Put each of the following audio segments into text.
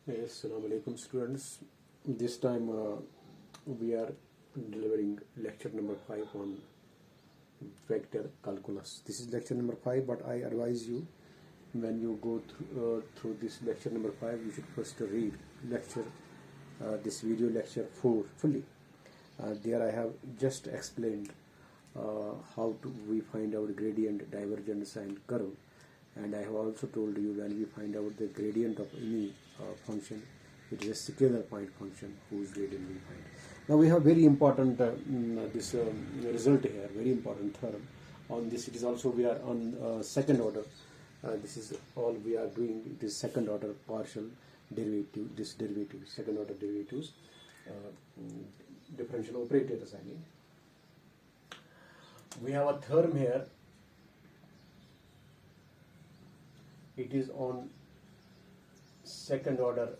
Yes, Assalamu alaikum students. This time we are delivering lecture number 5 on vector calculus. This is lecture number 5, but I advise you when you go through this lecture number 5, you should first read this video lecture 4 fully. There I have just explained how we find out gradient, divergence and curve, and I have also told you when we find out the gradient of any function, it is a scalar point function whose gradient we find. Now we have very important result here, very important theorem. On this it is also we are on second order. This is all we are doing. It is second order partial derivative, second order derivatives, differential operators I mean. We have a theorem here. It is on second order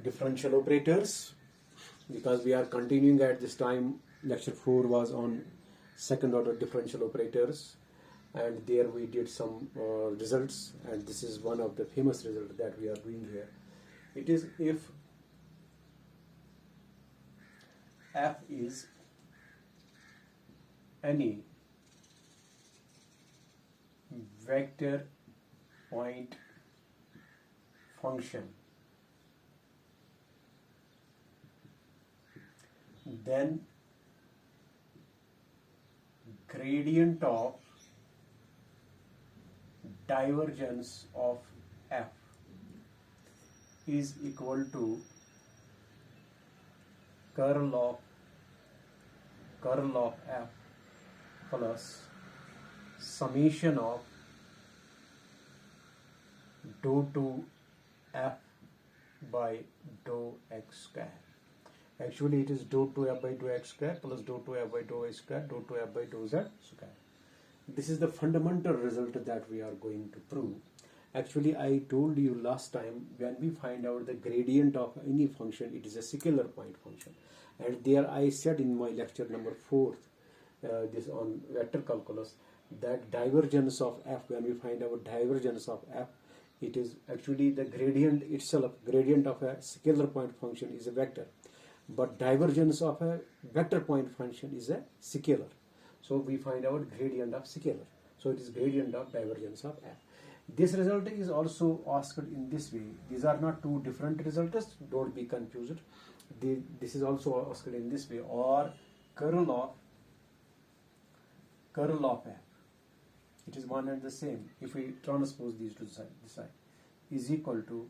differential operators, because we are continuing at this time. Lecture 4 was on second order differential operators, and there we did some results, and this is one of the famous results that we are doing here. It is if f is any vector point function, then gradient of divergence of f is equal to curl of f plus summation of dou to f by dou x square. Actually it is dou to f by dou x square plus dou to f by dou y square, dou to f by dou z square. This is the fundamental result that we are going to prove. Actually I told you last time, when we find out the gradient of any function, it is a scalar point function, and there I said in my lecture number 4, this on vector calculus, that divergence of f, when we find out divergence of f, it is actually the gradient itself. Gradient of a scalar point function is a vector, but divergence of a vector point function is a scalar. So we find out gradient of scalar. So it is gradient of divergence of f. This result is also asked in this way. These are not two different results. Don't be confused. This is also asked in this way, or curl of f. It is one and the same. If we transpose these to this side, is equal to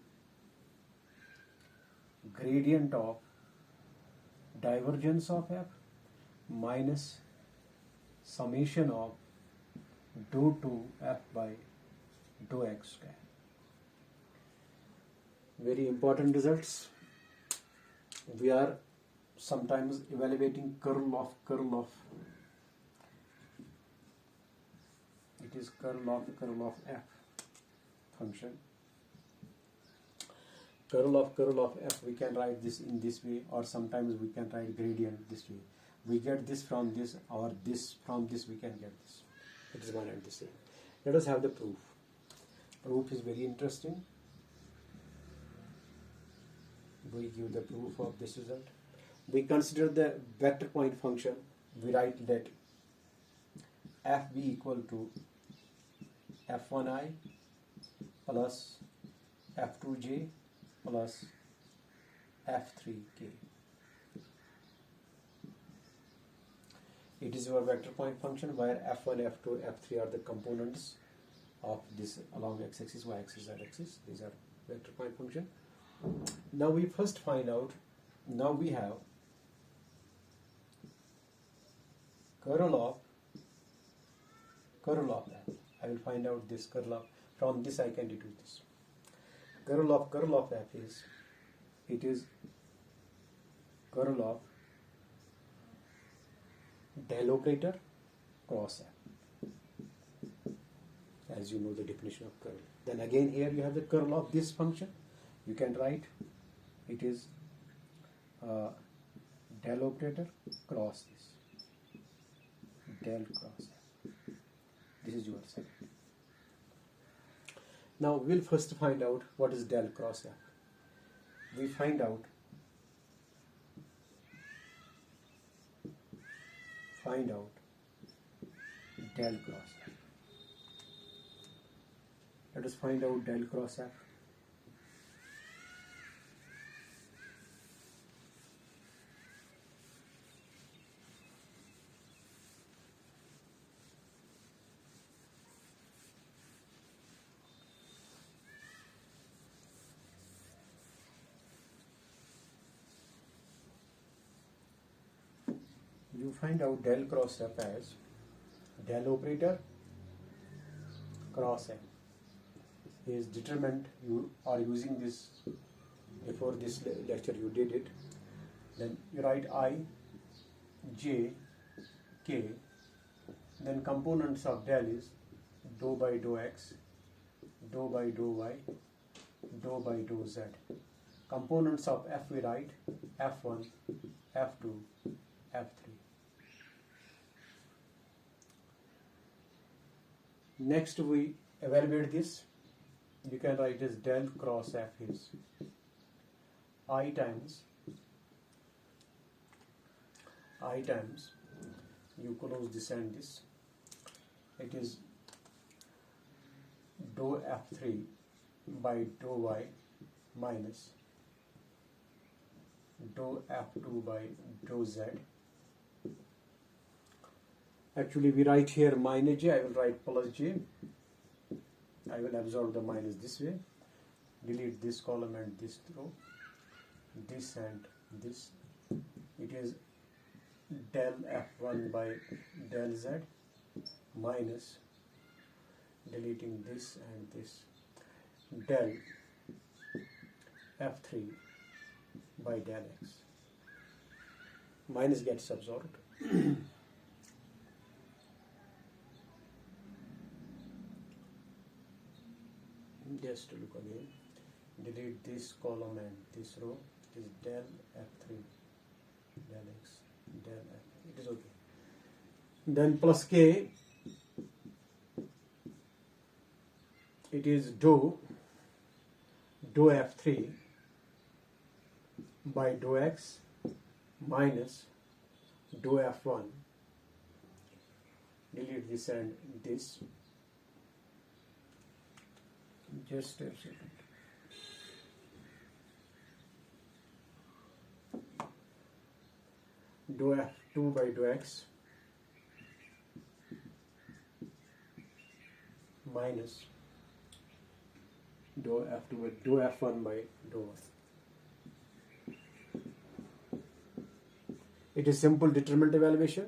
gradient of divergence of f minus summation of dou to f by dou x square. Very important results. We are sometimes evaluating curl of. It is curl of f function. Curl of f, we can write this in this way, or sometimes we can write gradient this way. We get this from this, or this from this we can get this. It is one and the same. Let us have the proof. Proof is very interesting. We give the proof of this result. We consider the vector point function. We write that f be equal to f1i plus f2j plus f3k. It is your vector point function where f1, f2, f3 are the components of this along x-axis, y-axis, z-axis. These are vector point function. Now we first find out. Now we have curl of f. I will find out this curl of. From this I can deduce this. Curl of f is, it is curl of del operator cross f, as you know the definition of curl. Then again here you have the curl of this function. You can write it is del operator cross this, del cross f. This is your second. Now we'll first find out what is del cross f. we find out del cross f. Let us find out del cross f. You find out del cross f as del operator cross f is determined. You are using this before this lecture, you did it. Then you write I, j, k. Then components of del is dou by dou x, dou by dou y, dou by dou z. Components of f we write f1, f2, f3. Next we evaluate this. You can write as del cross f is I times you close this and this. It is dou f3 by dou y minus dou f2 by dou z. Actually we write here minus j, I will write plus j. I will absorb the minus this way, delete this column and this row, this and this. It is del f1 by del z minus, deleting this and this, del f3 by del x. Minus gets absorbed. Just to look again, delete this column and this row. It is del f3, del x, del f. It is okay. Then plus k, it is dou f3 by dou x minus dou f1. Delete this and this. Just a second. Dou f2 by dou x minus dou f2 by dou f1 by dou y. It is simple determinant evaluation.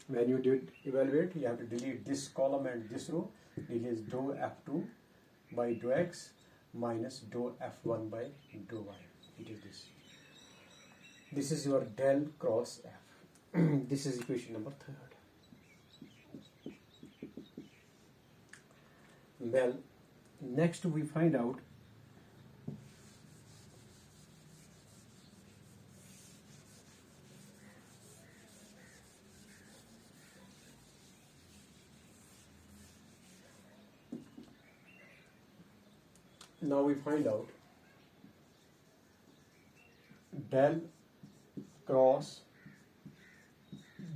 When you did evaluate, you have to delete this column and this row. It is dou f2 by dou x minus dou f1 by dou y. It is this. This is your del cross f. This is equation number 3rd. Well, next we find out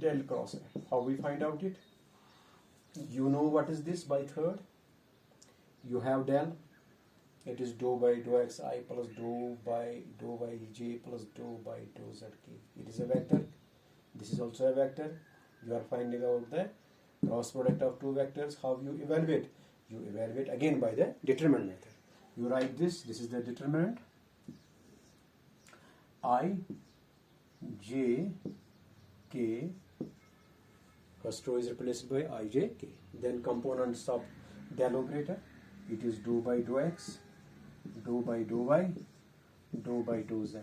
del cross f. How we find out it? You know what is this by 3rd? You have del. It is dou by dou xi plus dou by dou yj plus dou by dou zk. It is a vector. This is also a vector. You are finding out the cross product of two vectors. How you evaluate? You evaluate again by the determinant method. You write this. This is the determinant. I, j, k. First row is replaced by I, j, k. Then components of del operator. It is dou by dou x, dou by dou y, dou by dou z.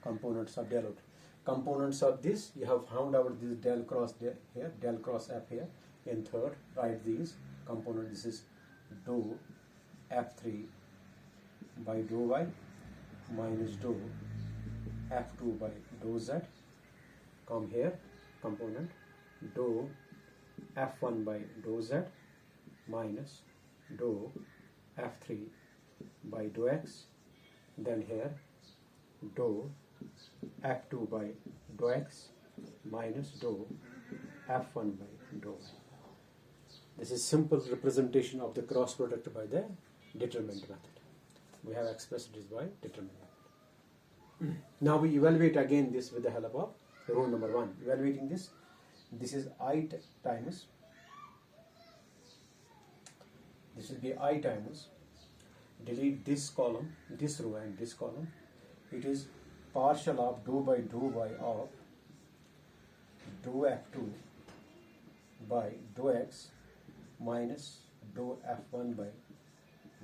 Components of del operator. Components of this, you have found out this del cross here, del cross f here. In 3rd, write these components. This is dou f3 by dou y minus dou f2 by dou z. Come here, component dou f1 by dou z minus dou f3 by dou x. Then here dou f2 by dou x minus dou f1 by dou y. This is simple representation of the cross product by the determinant method. We have expressed this by determinant method. Now we evaluate again this with the help of rule number 1. Evaluating this is I times, this will be I times, delete this column, this row and this column. It is partial of dou by dou y of dou f2 by dou x minus dou f1 by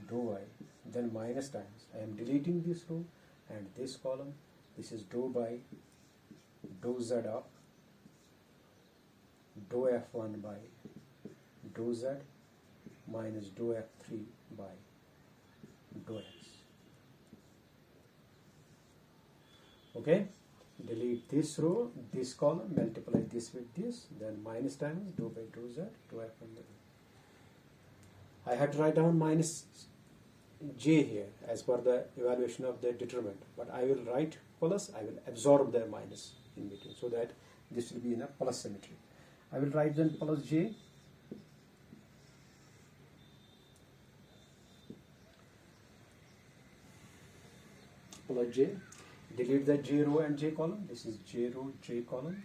dou y, then minus times. I am deleting this row and this column. This is dou by dou z of dou f1 by dou z minus dou f3 by dou x. Okay, delete this row, this column, multiply this with this, then minus times dou by dou z, dou f1 by dou. I had to write down minus j here as per the evaluation of the determinant, but I will write plus, I will absorb the minus in between so that this will be in a plus symmetry. I will write then plus j plus j, delete the j row and j column. This is j row, j column.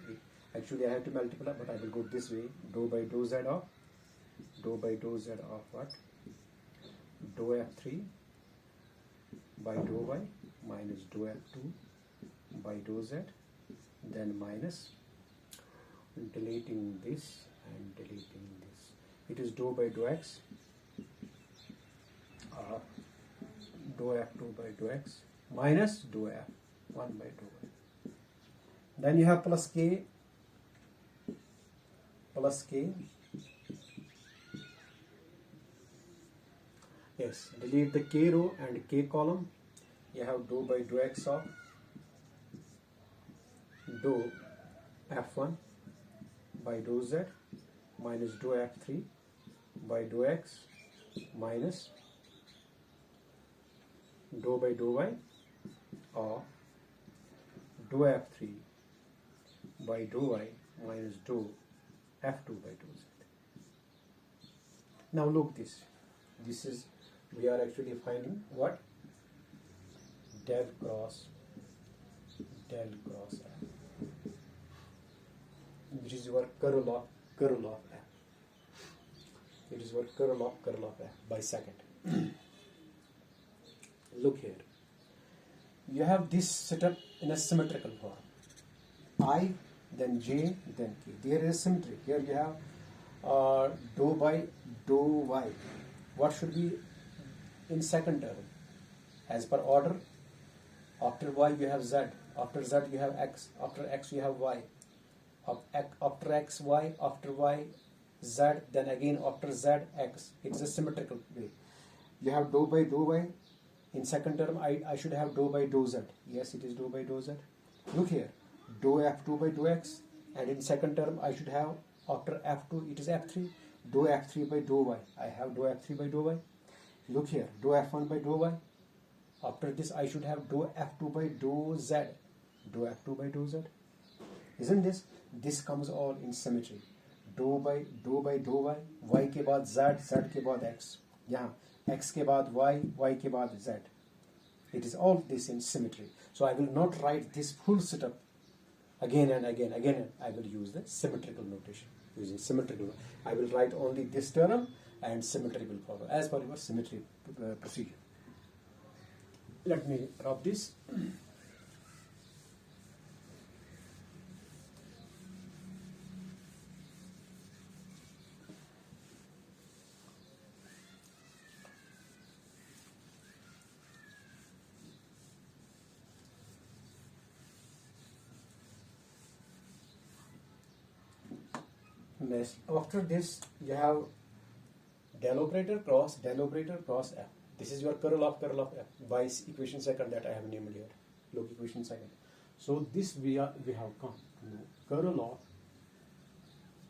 Actually I have to multiply, but I will go this way. Dou by dou z of what? Dou f3 by dou y minus dou f2 by dou z, then minus, deleting this and deleting this. It is dou by dou x of dou f2 by dou x minus dou f1 by dou y. Then you have plus k, yes, delete the k row and k column. You have dou by dou x of dou f1 by dou z minus dou f3 by dou x minus dou by dou y of dou f3 by dou y minus dou f2 by dou z. Now look this is, we are actually finding what? Del cross f, which is your curl of f. It is your curl of f by second. Look here. You have this setup in a symmetrical form. I, then j, then k. There is symmetry. Here you have dou by dou y. What should be in second term? As per order, after y you have z, after z you have x, after x you have y, after x y, after y z, then again after z x. It's a symmetrical way. You have dou by dou y. In second term I should have dou by dou z. Yes, it is dou by dou z. Look here, dou f2 by dou x, and in second term I should have after f2 it is f3, dou f3 by dou y. I have dou f3 by dou y. Look here, dou f1 by dou y. After this I should have dou f2 by dou z, dou f2 by dou z. Isn't this? This comes all in symmetry. Dou by dou y, y के बाद z, z के बाद x. यहाँ x के बाद y, y के बाद z. It is all this in symmetry. So I will not write this full setup again and again. I will use the symmetrical notation. Using symmetrical, I will write only this term and symmetry will follow as per your symmetry procedure. Let me rub this. Next, after this you have del operator cross f. This is your curl of f by equation second that I have named here. Look, equation second. So this we have come to know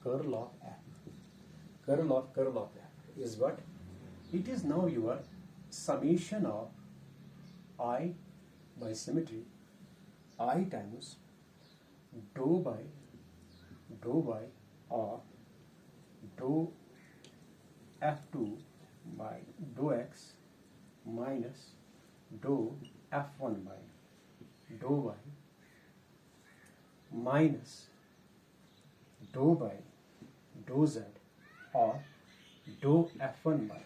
curl of f. Curl of f is what? It is now your summation of I by symmetry I times dou by of dou f2 by dou x minus dou f1 by dou y minus dou by dou z or dou f1 by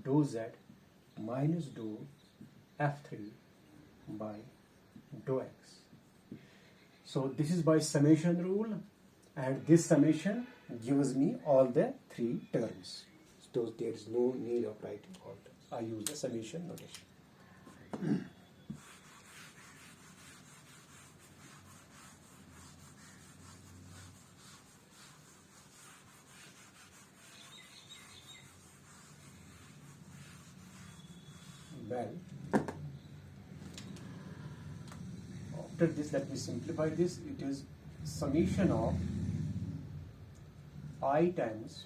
dou z minus dou f3 by dou x. So this is by summation rule, and this summation gives me all the three terms. So there is no need of writing all terms. I use the summation notation. Well, after this, let me simplify this. It is summation of I times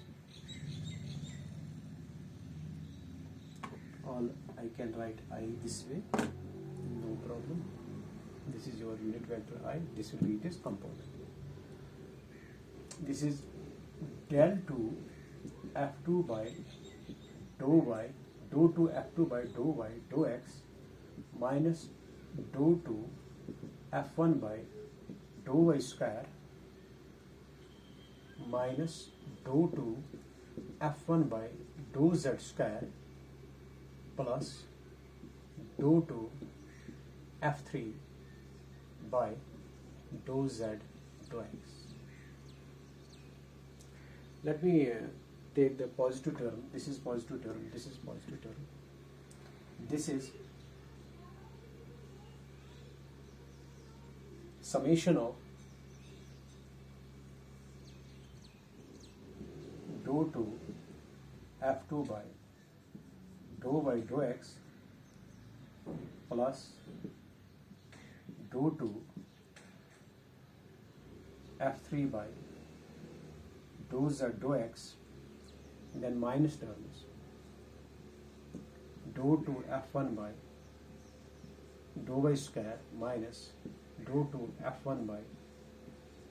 all. I can write I this way, no problem. This is your unit vector I. This will be its component. This is del 2 f2 by dou y, dou 2 f2 by dou y dou x minus dou 2 f1 by dou y square minus dou 2 f1 by dou z square plus dou 2 f3 by dou z dou x. Let me take the positive term. This is positive term. This is positive term. This is summation of dou 2 f2 by dou y dou x plus dou 2 f3 by dou z dou x, then minus terms dou 2 f1 by dou y square minus dou 2 f1 by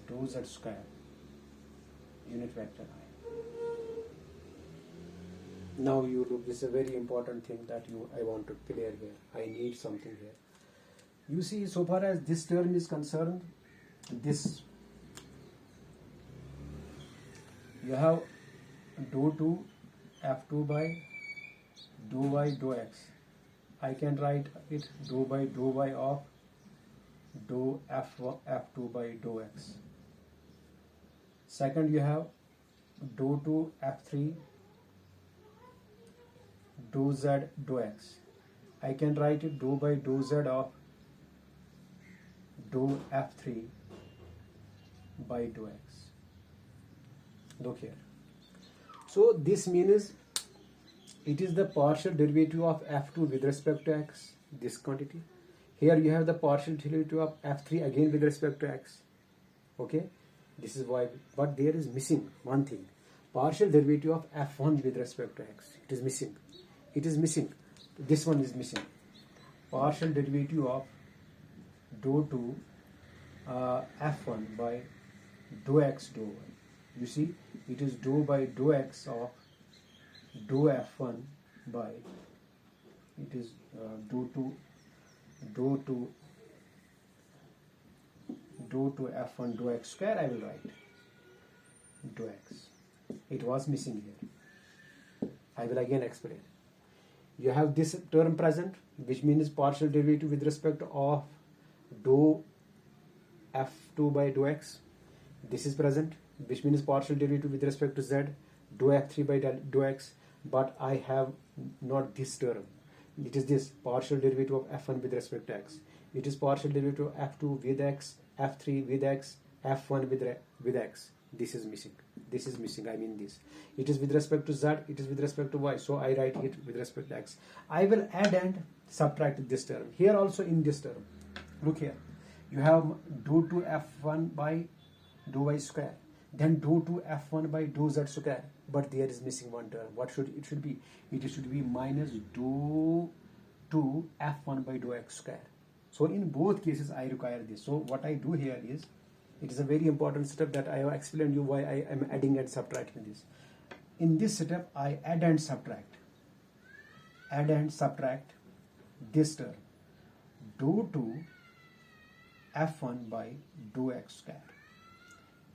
dou z square unit vector I. Now you look, this is a very important thing that I want to clear here. I need something here. You see, so far as this term is concerned, this you have dou 2 f2 by dou y dou x. I can write it dou by dou y of dou f2 by dou x. Second, you have dou 2 f3 dou z dou x. I can write it dou by dou z of dou f3 by dou x. Look here. So this means it is the partial derivative of f2 with respect to x, this quantity. Here you have the partial derivative of f3 again with respect to x. Okay, this is why, but there is missing one thing. Partial derivative of f1 with respect to x. It is missing. It is missing. This one is missing. Partial derivative of dou 2 f1 by dou x dou y. You see, it is dou by dou x of dou f1 by, it is dou 2 f1 dou x square. I will write dou x. It was missing here. I will again explain. You have this term present, which means partial derivative with respect of dou f2 by dou x. This is present, which means partial derivative with respect to z, dou f3 by dou x, but I have not this term. It is this partial derivative of f1 with respect to x. It is partial derivative of f2 with x, f3 with x, f1 with x. This is missing. This is missing. I mean this. It is with respect to z. It is with respect to y. So I write it with respect to x. I will add and subtract this term. Here also in this term. Look here. You have dou 2 f1 by dou y square. Then dou 2 f1 by dou z square. But there is missing one term. What should it should be? It should be minus dou 2 f1 by dou x square. So in both cases I require this. So what I do here is, it is a very important step that I have explained you why I am adding and subtracting this. In this step I add and subtract this term, dou 2 f1 by dou x square.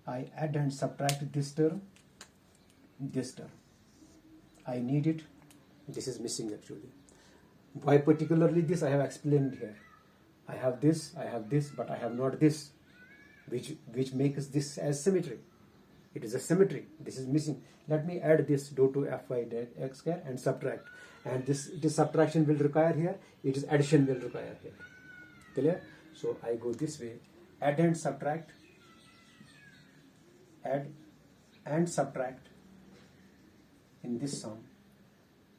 I add and subtract this term. I need it. This is missing actually. Why particularly this I have explained here. I have this, but I have not this, which makes this as symmetry. It is a symmetry. This is missing. Let me add this dou 2 f by x square and subtract. And this subtraction will require here. It is addition will require here. Clear? So I go this way. Add and subtract. Add and subtract in this sum.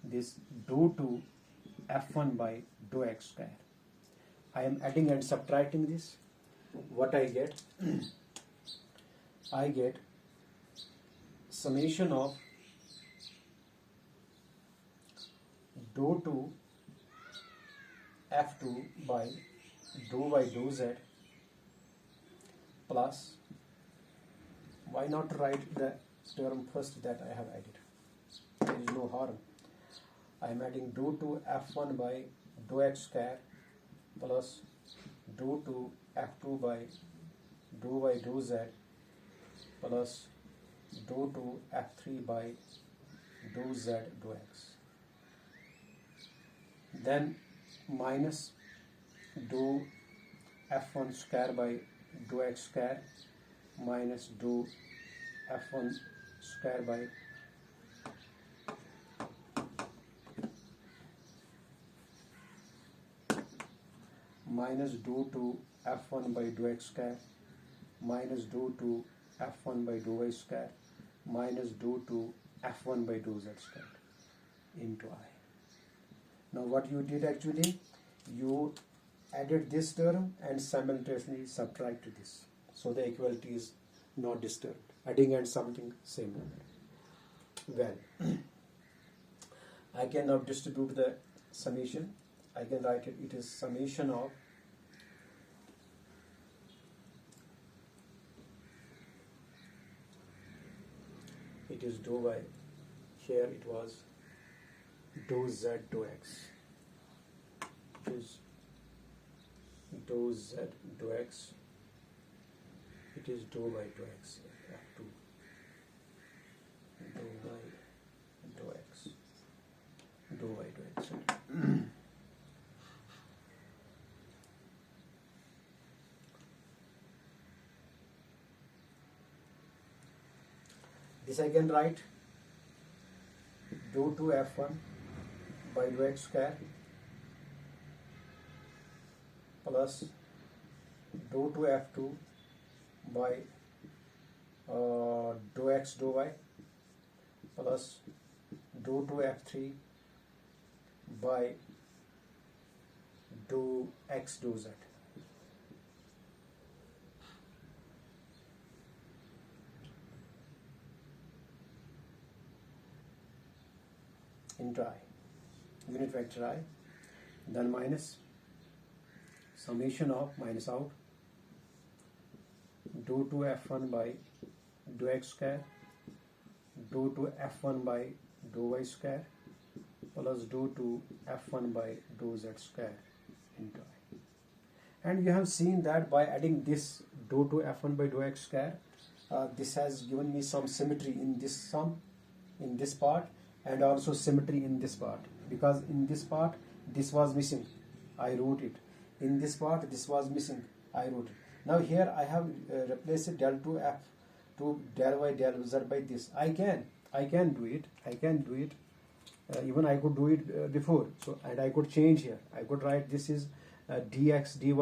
This dou 2 f1 by dou x square. I am adding and subtracting this. What I get? I get summation of dou 2 f2 by dou z plus, why not write the term first that I have added? There is no harm. I am adding dou 2 f1 by dou x square plus dou 2 f2 by dou z plus dou 2 f3 by dou z dou x. Then minus dou f1 square by dou x square minus dou f1 square by minus dou 2 f1 by dou x square minus dou 2 f1 by dou y square minus dou 2 f1 by dou z square into I. Now what you did actually, you added this term and simultaneously subtracted this. So the equality is not disturbed. Adding and something same. Well, I can now distribute the summation. I can write it. It is summation of it is dou y. Here it was dou z dou x. It is dou z dou x. It is dou y dou x. F2 dou y dou x. Dou y dou x. This I can write dou 2 f1 by dou x square plus dou 2 f2 by dou x dou y plus dou 2 f3 by dou x dou z. Into I, unit vector I, then minus summation of minus out dou 2 f1 by dou x square dou 2 f1 by dou y square plus dou 2 f1 by dou z square into I. And you have seen that by adding this dou 2 f1 by dou x square, this has given me some symmetry in this sum, in this part, and also symmetry in this part, because in this part this was missing, I wrote it. In this part this was missing, I wrote it. Now here I have replaced del 2 f to del y del z by this. I can do it. Even I could do it before. So, and I could change here. I could write this is dx dy,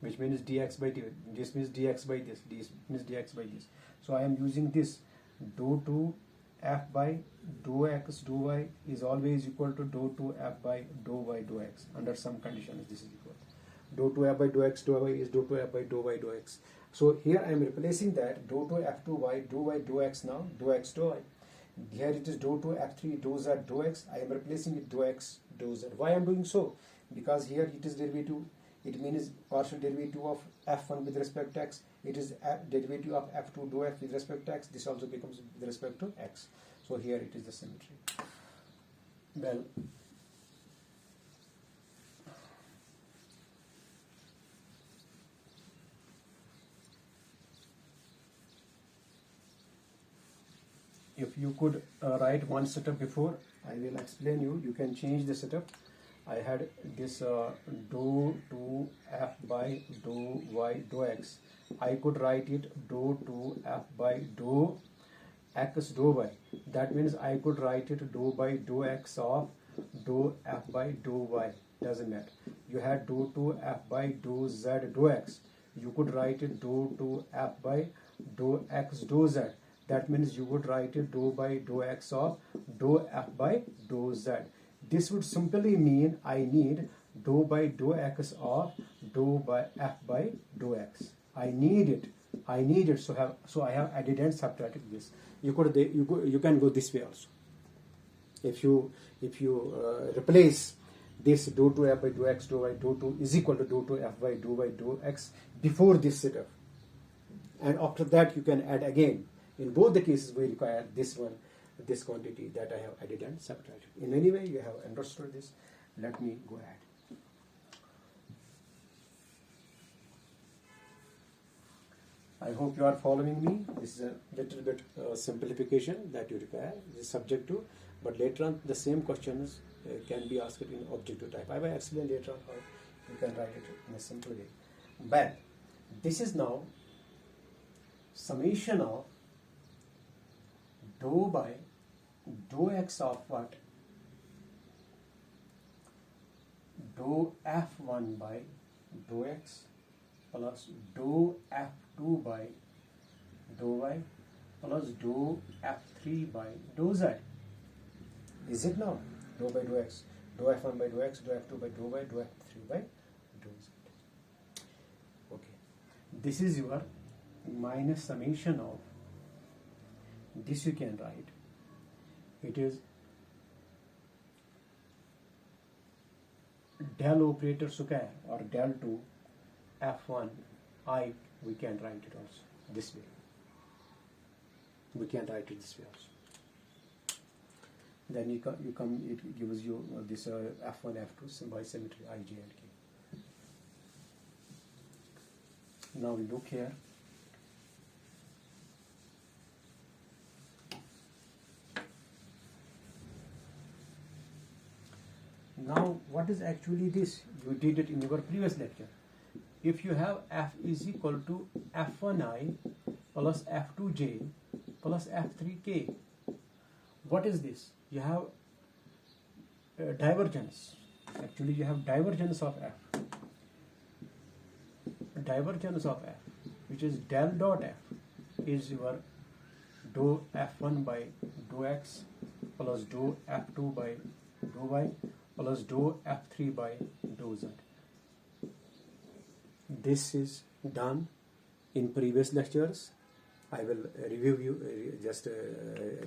which means dx by dy. This means dx by this. This means dx by this. So I am using this dou 2 f by dou x dou y is always equal to dou 2 f by dou y dou x. Under some conditions this is equal. Dou 2 f by dou x dou y is dou 2 f by dou y dou x. So here I am replacing that dou 2 f2 y dou x now, dou x dou y. Here it is dou 2 f3 dou z dou x. I am replacing it dou x dou z. Why I am doing so? Because here it is derivative It means partial derivative of f1 with respect to x. It is derivative of f2 dou f with respect to x. This also becomes with respect to x. So here it is the symmetry. Well, if you could write one setup before, I will explain you. You can change the setup. I had this dou to f by dou y dou x. I could write it dou to f by dou x dou y. That means I could write it dou by dou x of dou f by dou y. Doesn't matter. You had dou to f by dou z dou x. You could write it dou to f by dou x dou z. That means you would write it dou by dou x of dou f by dou z. This would simply mean I need dou by dou x of dou by f by dou x. I need it. So I have added and subtracted this. You can go this way also. If you replace this dou to f by dou x dou y dou to is equal to dou to f by dou y dou x before this setup, and after that you can add again. In both the cases we require this quantity that I have added and subtracted. In any way you have understood this. Let me go ahead. I hope you are following me. This is a little bit simplification that you require. This is subject to, but later on the same questions can be asked in objective type. I will explain later on how you can write it in a simple way. But this is now summation of dou by dou x of what? Dou f1 by dou x plus dou f2 by dou y plus dou f3 by dou z. Is it now? Dou by dou x, dou f1 by dou x, dou f2 by dou y, dou f3 by dou z. Okay. This is your minus summation of, this you can write. It is del operator square or del to f1 I, we can write it also this way. We can write it this way also. Then it gives you this f1 f2 by symmetry I, j and k. Now we look here. Now what is actually this? You did it in your previous lecture. If you have f is equal to f1i plus f2j plus f3k, what is this? You have divergence. Actually you have divergence of f. Divergence of f, which is del dot f, is your dou f1 by dou x plus dou f2 by dou y plus dou f3 by dou z. This is done in previous lectures. I will review you, just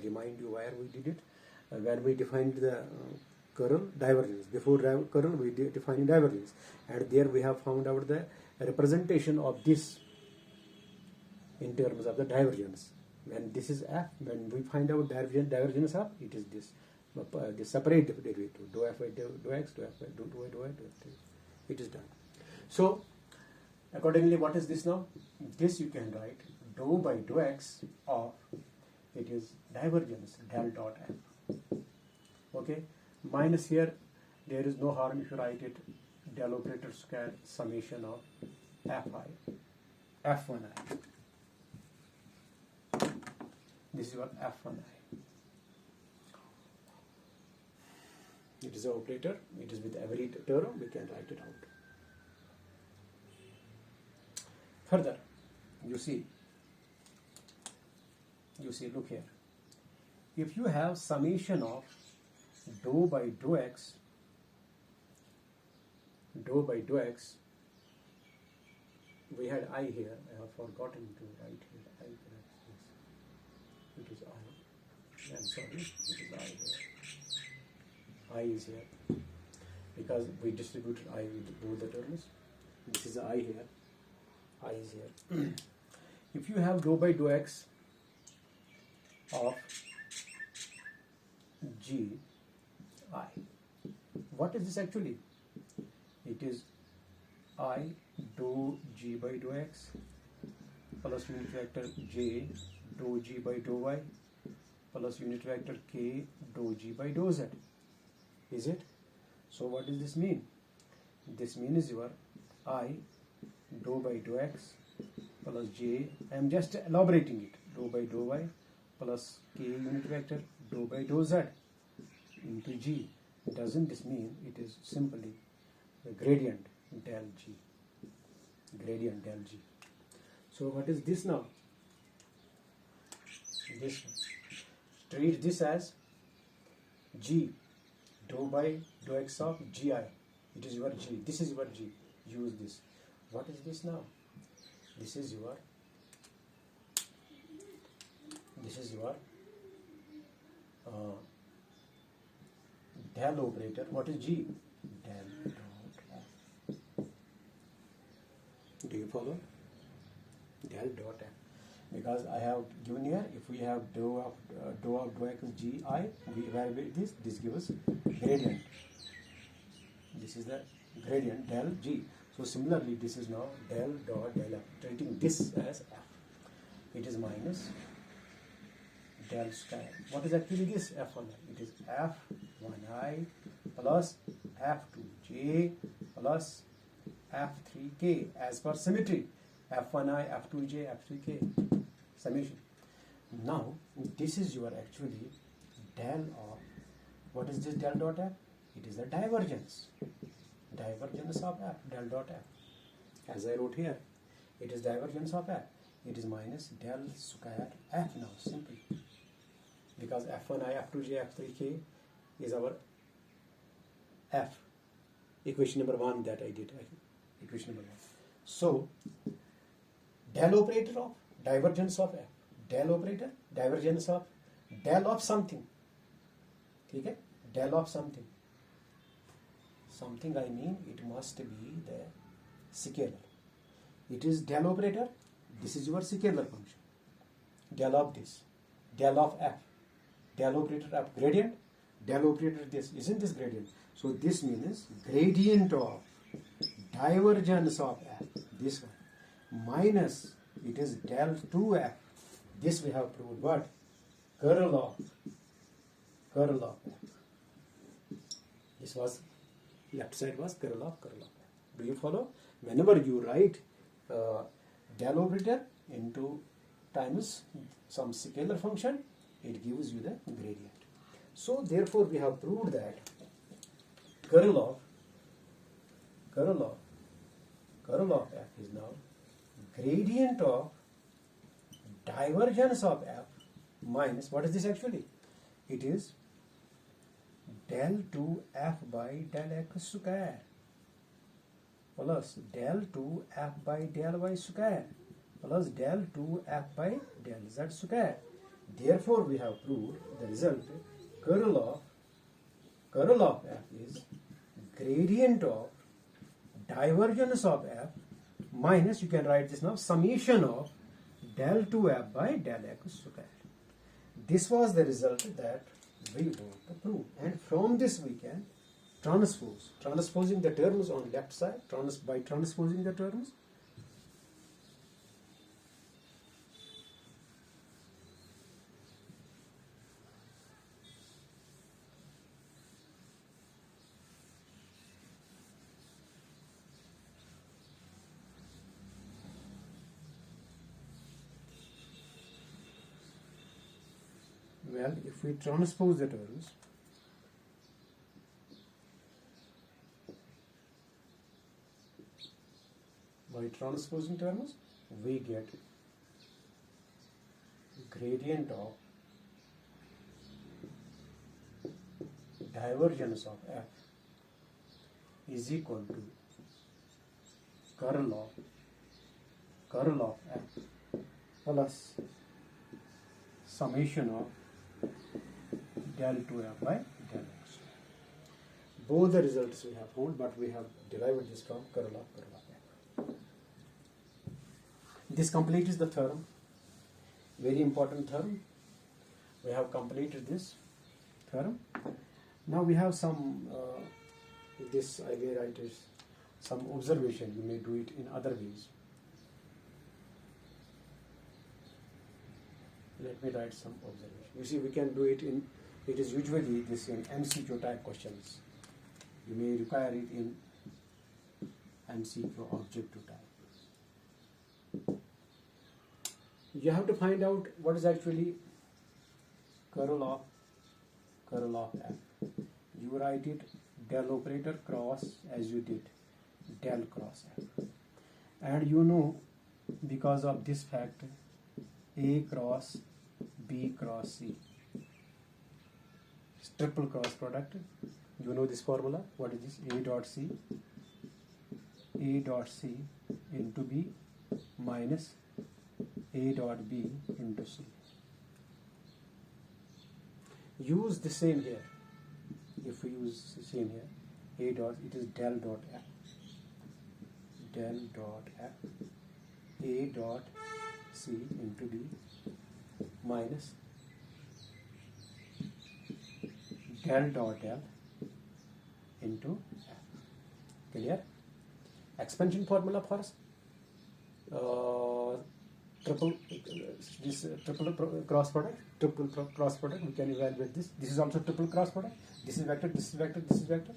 remind you where we did it. When we defined the curl divergence. Before curl we defined divergence, and there we have found out the representation of this in terms of the divergence. When this is f, when we find out divergence of, it is this. The separate derivative, dou f by dou x, dou f by dou y, dou f3. It is done. So, accordingly, what is this now? This you can write dou by dou x of, it is divergence del dot f. Okay, minus here, there is no harm if you write it del operator square summation of fi, f1i. This is your f1i. It is an operator, it is with every term, we can write it out. Further, you see, look here. If you have summation of dou by dou x, we had I here, I have forgotten to write here, I, yes. It is I, I'm sorry, it is I here. I is here because we distributed I with both the terms. This is I here. I is here. If you have dou by dou x of g I, what is this actually? It is I dou g by dou x plus unit vector j dou g by dou y plus unit vector k dou g by dou z. Is it? So what does this mean? This means your I dou by dou x plus j, I am just elaborating it, dou by dou y plus k unit vector dou by dou z into g. Doesn't this mean it is simply the gradient del g? Gradient del g. So what is this now? This one. Treat this as g dou by dou x of gi. It is your g. This is your g. Use this. What is this now? This is your del operator. What is g? Del dot f. Do you follow? Del dot f. Because I have given here, if we have dou of dou x gi, we evaluate this. This gives us gradient. This is the gradient del g. So similarly, this is now del dot del f. Treating this as f. It is minus del square. What is actually this f1i? It is f1i plus f2j plus f3k as per symmetry. f1i, f2j, f3k summation. Now this is your actually del of, what is this del dot f? It is the divergence of f, del dot f. As I wrote here, it is divergence of f. It is minus del square f now simply, because f1i, f2j, f3k is our f. Equation number 1 that I did. Equation number 1. So del operator of divergence of f. Del operator, divergence of del of something. Okay? Del of something. Something, I mean, it must be the scalar. It is del operator. This is your scalar function. Del of this. Del of f. Del operator of gradient. Del operator this. Isn't this gradient? So this means gradient of divergence of f. This one. Minus, it is del 2f. This we have proved. What? Curl of f. This was, left side was curl of f. Do you follow? Whenever you write del operator into times some scalar function, it gives you the gradient. So therefore we have proved that curl of f is now gradient of divergence of f minus, what is this actually? It is del 2f by del x square plus del 2f by del y square plus del 2f by del z square. Therefore we have proved the result, curl of f is gradient of divergence of f minus, you can write this now, summation of del 2f by del x square. This was the result that we want to prove, and from this we can transposing the terms on left side, by transposing the terms. Well, if we transpose the terms, by transposing terms, we get gradient of divergence of f is equal to curl of f plus summation of del 2f by del x. Both the results we have found, but we have derived this from curl of f. This completes the theorem. Very important theorem. We have completed this theorem. Now we have some, this I may write is some observation. You may do it in other ways. Let me write some observation. You see, we can do it in, it is usually this in MCQ type questions. You may require it in MCQ objective type. You have to find out what is actually curl of f. You write it del operator cross as you did del cross f. And you know, because of this fact, A cross B cross C. It's triple cross product. You know this formula. What is this? A dot C into B minus A dot B into C. Use the same here. If we use the same here, A dot, it is del dot F. Del dot F. A dot C into B minus del dot L into F. Clear? Expansion formula for us. Triple cross product. Triple cross product. We can evaluate this. This is also triple cross product. This is vector. This is vector. This is vector.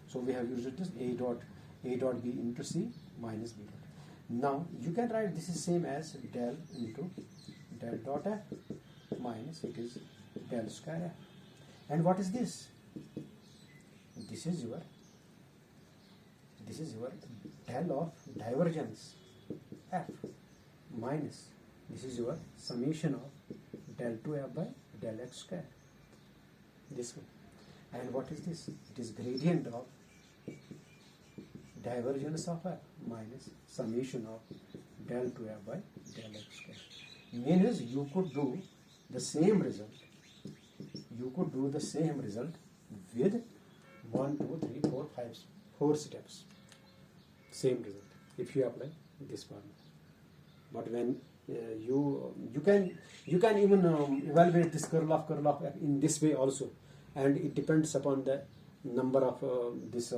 So we have used this A dot B into C minus B dot. Now you can write this is same as del into del dot F minus it is del square F. And what is this? This is your del of divergence F minus this is your summation of del 2F by del x square. This one. And what is this? It is gradient of divergence of F minus summation of del 2F by del x square. Means you could do the same result. You could do the same result with 1, 2, 3, 4, 5, 4 steps. Same result if you apply this formula. But when you can even evaluate this curl of F in this way also, and it depends upon the number of this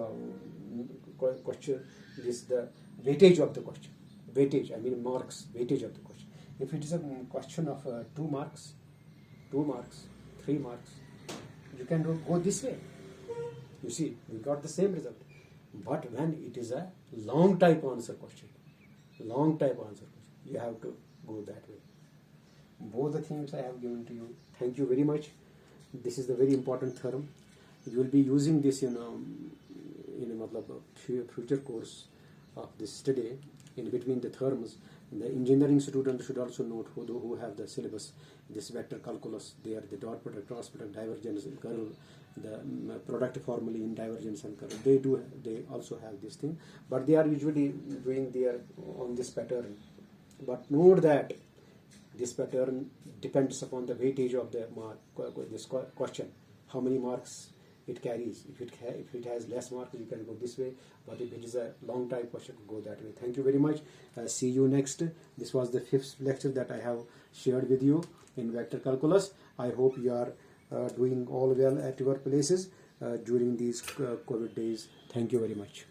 question, the weightage of the question. Weightage, I mean marks, weightage of the question. If it is a question of 2 marks, 3 marks, you can go this way. You see, we got the same result. But when it is a long type answer question, you have to go that way. Both the things I have given to you. Thank you very much. This is the very important theorem. You will be using this in a future course of this study. In between the theorems, the engineering student should also note who have the syllabus, this vector calculus, they are the dot product, cross product, divergence, and curl, the product formulae in divergence and curl. They also have this thing, but they are usually doing their on this pattern. But note that this pattern depends upon the weightage of the mark, this question, how many marks it carries. If it has less marks, you can go this way, but if it is a long type question, go that way. Thank you very much. See you next. This was the 5th lecture that I have shared with you in vector calculus. I hope you are doing all well at your places during these COVID days. Thank you very much.